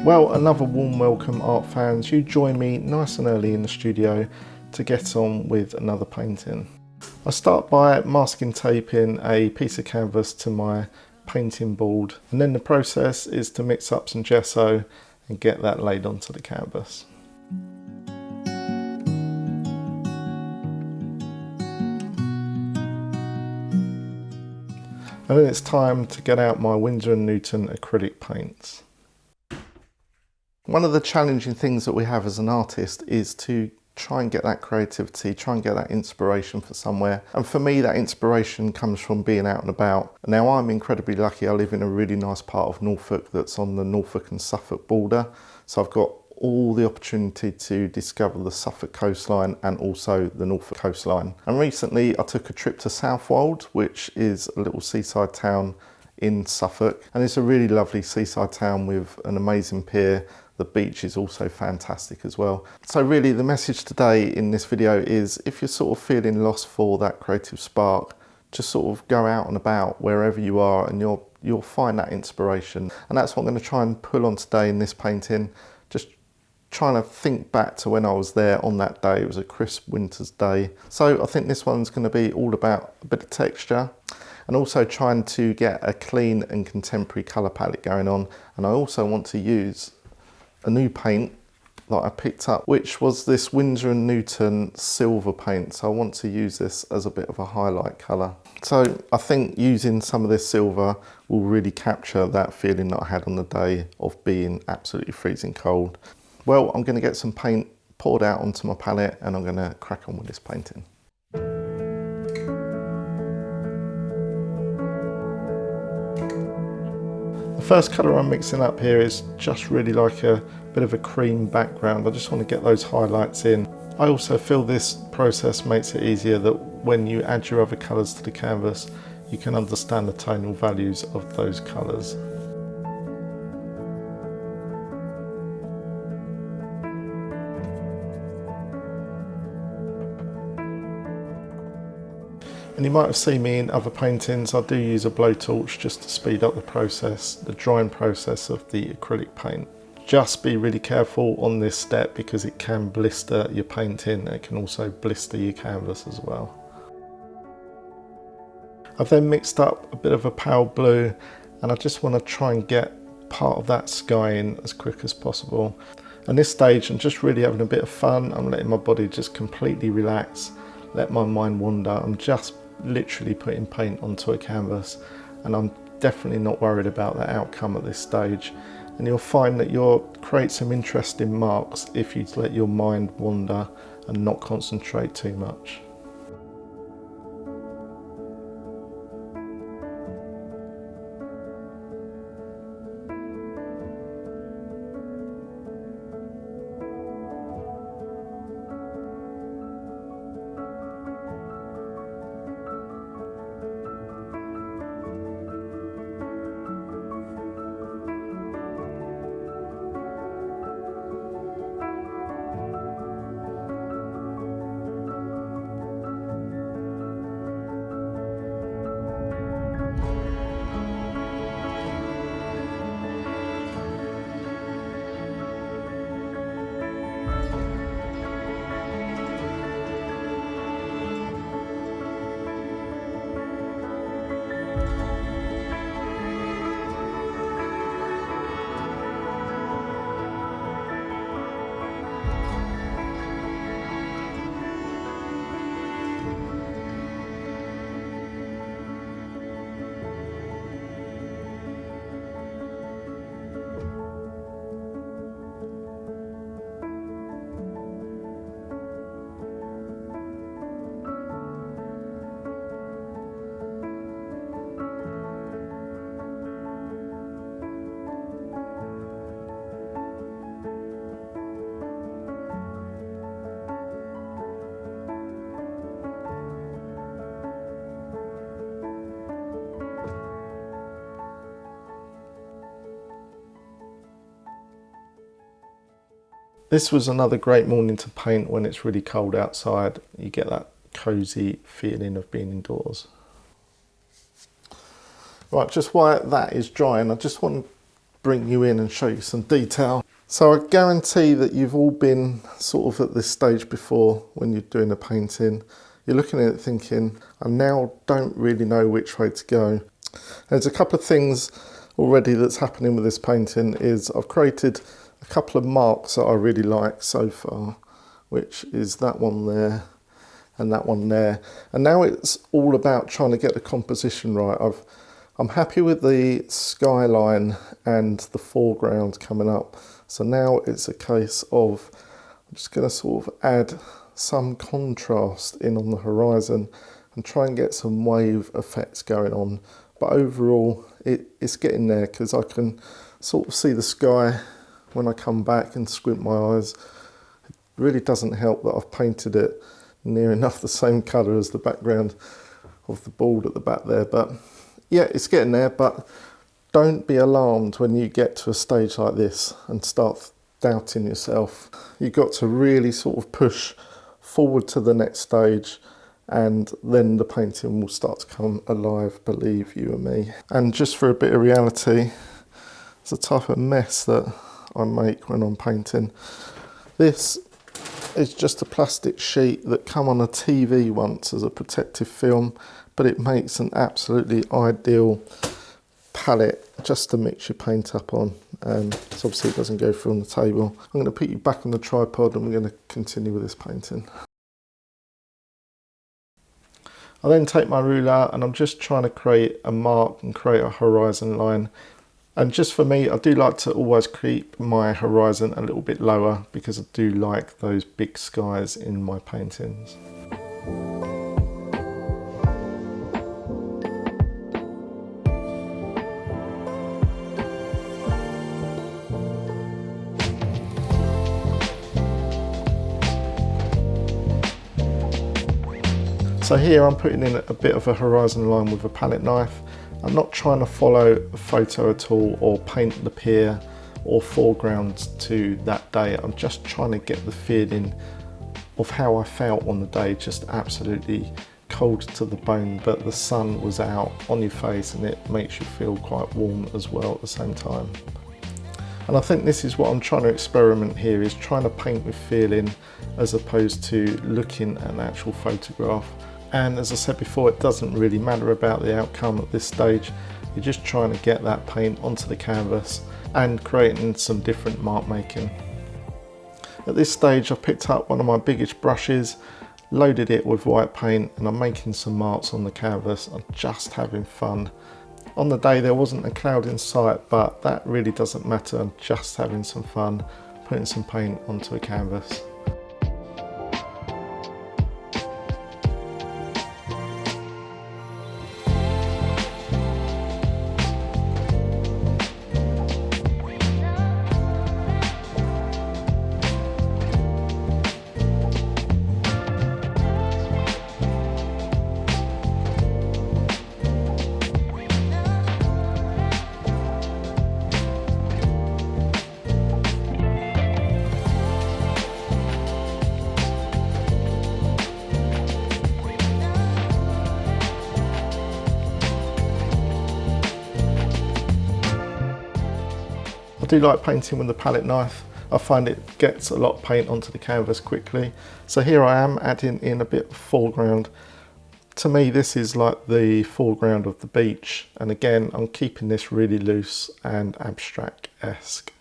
Well, another warm welcome, art fans. You join me nice and early in the studio to get on with another painting. I start by masking taping a piece of canvas to my painting board, and then the process is to mix up some gesso and get that laid onto the canvas. And then it's time to get out my Winsor Newton acrylic paints. One of the challenging things that we have as an artist is to try and get that creativity, try and get that inspiration for somewhere. And for me, that inspiration comes from being out and about. Now, I'm incredibly lucky. I live in a really nice part of Norfolk that's on the Norfolk and Suffolk border. So I've got all the opportunity to discover the Suffolk coastline and also the Norfolk coastline. And recently I took a trip to Southwold, which is a little seaside town in Suffolk. And it's a really lovely seaside town with an amazing pier. The beach is also fantastic as well. So really the message today in this video is, if you're sort of feeling lost for that creative spark, just sort of go out and about wherever you are and you'll find that inspiration. And that's what I'm going to try and pull on today in this painting. Just trying to think back to when I was there on that day. It was a crisp winter's day. So I think this one's going to be all about a bit of texture and also trying to get a clean and contemporary colour palette going on. And I also want to use a new paint that I picked up, which was this Winsor Newton silver paint. So I want to use this as a bit of a highlight colour. So I think using some of this silver will really capture that feeling that I had on the day of being absolutely freezing cold. Well, I'm going to get some paint poured out onto my palette and I'm going to crack on with this painting. The first colour I'm mixing up here is just really like a bit of a cream background. I just want to get those highlights in. I also feel this process makes it easier that when you add your other colours to the canvas, you can understand the tonal values of those colours. And you might have seen me in other paintings, I do use a blowtorch just to speed up the process, the drying process of the acrylic paint. Just be really careful on this step because it can blister your painting. It can also blister your canvas as well. I've then mixed up a bit of a pale blue and I just want to try and get part of that sky in as quick as possible. And this stage I'm just really having a bit of fun. I'm letting my body just completely relax, let my mind wander. I'm just literally putting paint onto a canvas and I'm definitely not worried about the outcome at this stage. And you'll find that you'll create some interesting marks if you let your mind wander and not concentrate too much. This was another great morning to paint when it's really cold outside. You get that cosy feeling of being indoors. Right, just while that is drying, I just want to bring you in and show you some detail. So I guarantee that you've all been sort of at this stage before when you're doing a painting. You're looking at it thinking, I now don't really know which way to go. There's a couple of things already that's happening with this painting. Is I've created a couple of marks that I really like so far, which is that one there and that one there. And now it's all about trying to get the composition right. I'm happy with the skyline and the foreground coming up. So now it's a case of, I'm just going to sort of add some contrast in on the horizon and try and get some wave effects going on. But overall, it's getting there because I can sort of see the sky when I come back and squint my eyes. It really doesn't help that I've painted it near enough the same colour as the background of the board at the back there. But yeah, it's getting there, but don't be alarmed when you get to a stage like this and start doubting yourself. You've got to really sort of push forward to the next stage, and then the painting will start to come alive, believe you and me. And just for a bit of reality, it's the type of mess that I make when I'm painting. This is just a plastic sheet that come on a TV once as a protective film, but it makes an absolutely ideal palette just to mix your paint up on. So obviously it doesn't go through on the table. I'm going to put you back on the tripod and we're going to continue with this painting. I then take my ruler out and I'm just trying to create a mark and create a horizon line. And just for me, I do like to always keep my horizon a little bit lower because I do like those big skies in my paintings. So here I'm putting in a bit of a horizon line with a palette knife. I'm not trying to follow a photo at all or paint the pier or foreground to that day. I'm just trying to get the feeling of how I felt on the day, just absolutely cold to the bone, but the sun was out on your face and it makes you feel quite warm as well at the same time. And I think this is what I'm trying to experiment here, is trying to paint with feeling as opposed to looking at an actual photograph. And as I said before, it doesn't really matter about the outcome at this stage. You're just trying to get that paint onto the canvas and creating some different mark making. At this stage, I've picked up one of my biggest brushes, loaded it with white paint, and I'm making some marks on the canvas. I'm just having fun. On the day there wasn't a cloud in sight, but that really doesn't matter. I'm just having some fun putting some paint onto a canvas. I do like painting with the palette knife. I find it gets a lot of paint onto the canvas quickly. So here I am adding in a bit of foreground. To me, this is like the foreground of the beach. And again, I'm keeping this really loose and abstract-esque.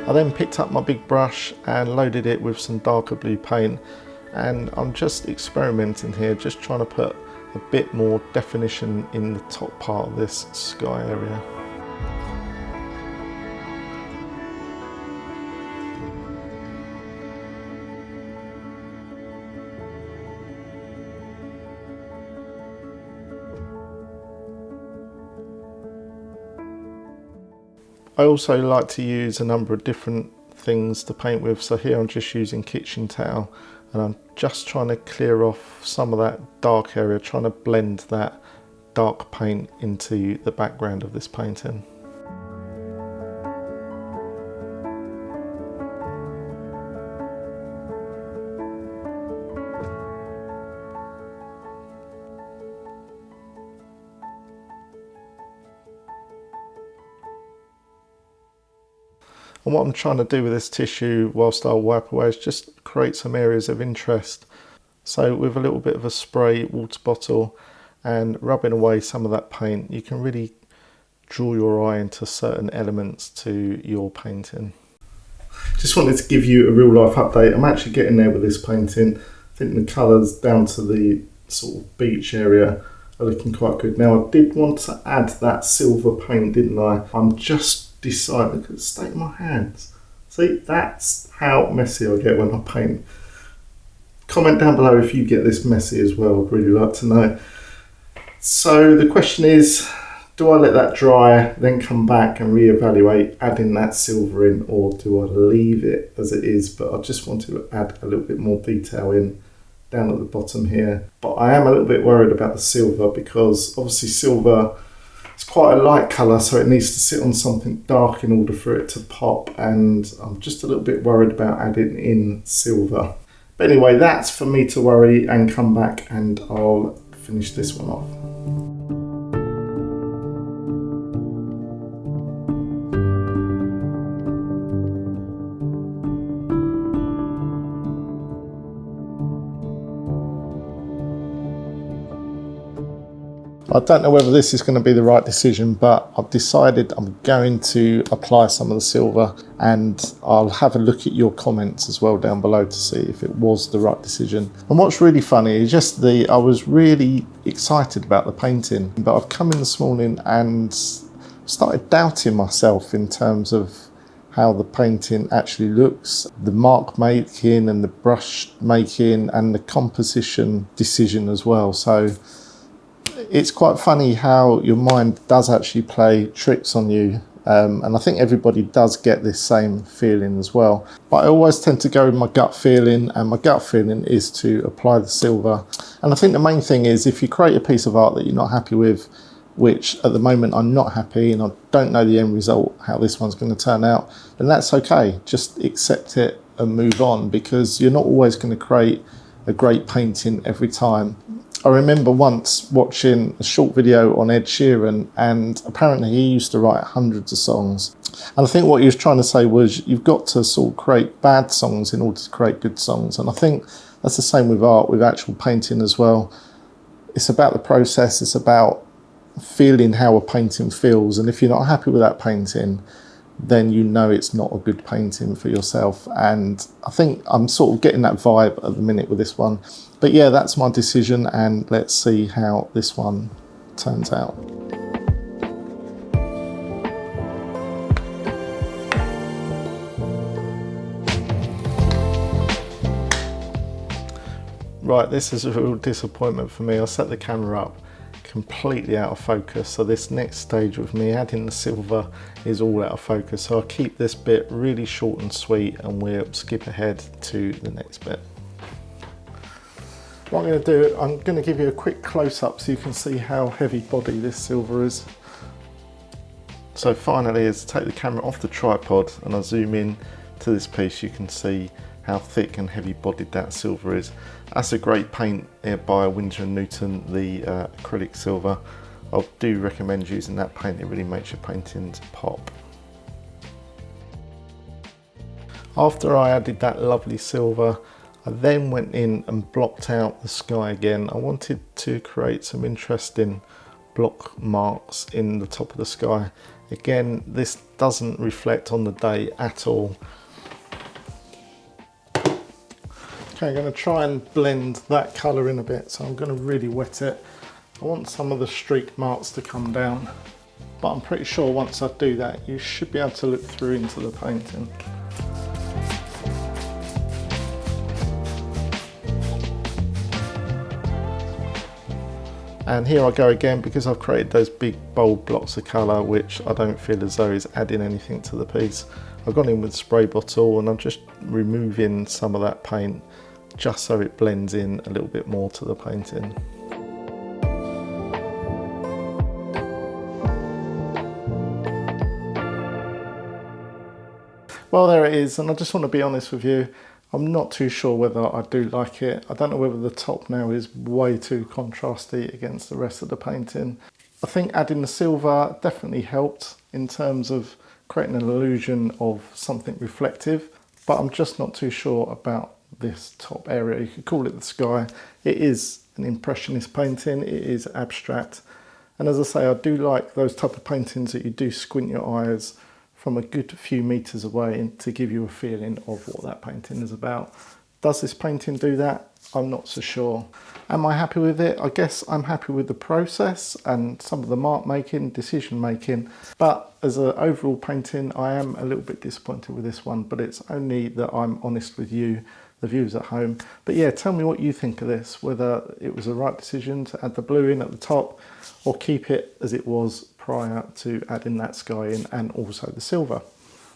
I then picked up my big brush and loaded it with some darker blue paint, and I'm just experimenting here, just trying to put a bit more definition in the top part of this sky area. I also like to use a number of different things to paint with. So here I'm just using kitchen towel, and I'm just trying to clear off some of that dark area, trying to blend that dark paint into the background of this painting. And what I'm trying to do with this tissue whilst I'll wipe away is just create some areas of interest. So with a little bit of a spray water bottle and rubbing away some of that paint, you can really draw your eye into certain elements to your painting. Just wanted to give you a real life update. I'm actually getting there with this painting. I think the colours down to the sort of beach area are looking quite good. Now I did want to add that silver paint, didn't I? I'm just deciding, look at the state of my hands. See, that's how messy I get when I paint. Comment down below if you get this messy as well, I'd really like to know. So the question is, do I let that dry, then come back and reevaluate adding that silver in, or do I leave it as it is? But I just want to add a little bit more detail in down at the bottom here. But I am a little bit worried about the silver, because obviously silver, it's quite a light colour, so it needs to sit on something dark in order for it to pop, and I'm just a little bit worried about adding in silver. But anyway, that's for me to worry and come back and I'll finish this one off. I don't know whether this is going to be the right decision, but I've decided I'm going to apply some of the silver, and I'll have a look at your comments as well down below to see if it was the right decision. And what's really funny is just I was really excited about the painting, but I've come in this morning and started doubting myself in terms of how the painting actually looks, the mark making and the brush making and the composition decision as well. So it's quite funny how your mind does actually play tricks on you, and I think everybody does get this same feeling as well. But I always tend to go with my gut feeling, and my gut feeling is to apply the silver. And I think the main thing is, if you create a piece of art that you're not happy with, which at the moment I'm not happy and I don't know the end result, how this one's going to turn out, then that's okay. Just accept it and move on, because you're not always going to create a great painting every time. I remember once watching a short video on Ed Sheeran, and apparently he used to write hundreds of songs. And I think what he was trying to say was, you've got to sort of create bad songs in order to create good songs. And I think that's the same with art, with actual painting as well. It's about the process, it's about feeling how a painting feels. And if you're not happy with that painting, then you know it's not a good painting for yourself. And I think I'm sort of getting that vibe at the minute with this one. But yeah, that's my decision, and let's see how this one turns out. Right, this is a real disappointment for me. I set the camera up completely out of focus, so this next stage with me adding the silver is all out of focus. So I'll keep this bit really short and sweet, and we'll skip ahead to the next bit. What I'm going to do, I'm going to give you a quick close-up so you can see how heavy body this silver is. So finally, as I take the camera off the tripod and I zoom in to this piece, you can see how thick and heavy bodied that silver is. That's a great paint by Winsor Newton, the acrylic silver. I do recommend using that paint, it really makes your paintings pop. After I added that lovely silver, I then went in and blocked out the sky again. I wanted to create some interesting block marks in the top of the sky. Again, this doesn't reflect on the day at all. Okay, I'm going to try and blend that colour in a bit, so I'm going to really wet it. I want some of the streak marks to come down, but I'm pretty sure once I do that, you should be able to look through into the painting. And here I go again, because I've created those big bold blocks of colour which I don't feel as though is adding anything to the piece. I've gone in with a spray bottle and I'm just removing some of that paint just so it blends in a little bit more to the painting. Well, there it is, and I just want to be honest with you, I'm not too sure whether I do like it. I don't know whether the top now is way too contrasty against the rest of the painting. I think adding the silver definitely helped in terms of creating an illusion of something reflective, but I'm just not too sure about this top area. You could call it the sky. It is an impressionist painting, it is abstract, and as I say, I do like those type of paintings that you do squint your eyes from a good few meters away to give you a feeling of what that painting is about. Does this painting do that? I'm not so sure. Am I happy with it? I guess I'm happy with the process and some of the mark making, decision making, but as an overall painting, I am a little bit disappointed with this one, but it's only that I'm honest with you, the viewers at home. But yeah, tell me what you think of this, whether it was the right decision to add the blue in at the top or keep it as it was prior to adding that sky in and also the silver.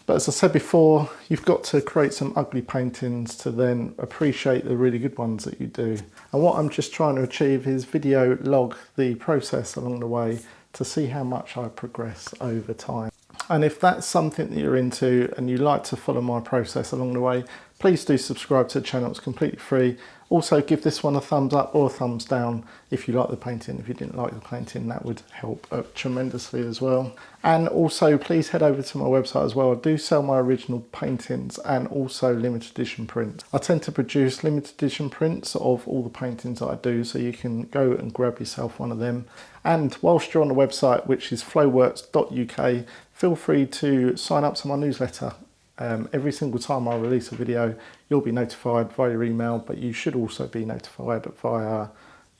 But as I said before, you've got to create some ugly paintings to then appreciate the really good ones that you do. And what I'm just trying to achieve is video log the process along the way to see how much I progress over time. And if that's something that you're into and you like to follow my process along the way, please do subscribe to the channel, it's completely free. Also give this one a thumbs up or a thumbs down if you like the painting. If you didn't like the painting, that would help tremendously as well. And also please head over to my website as well. I do sell my original paintings and also limited edition prints. I tend to produce limited edition prints of all the paintings that I do, so you can go and grab yourself one of them. And whilst you're on the website, which is flowworks.uk, feel free to sign up to my newsletter. Every single time I release a video, you'll be notified via your email, but you should also be notified via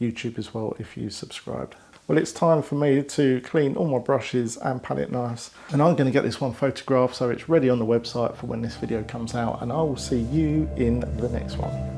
YouTube as well if you subscribed. Well, it's time for me to clean all my brushes and palette knives, and I'm going to get this one photographed so it's ready on the website for when this video comes out, and I will see you in the next one.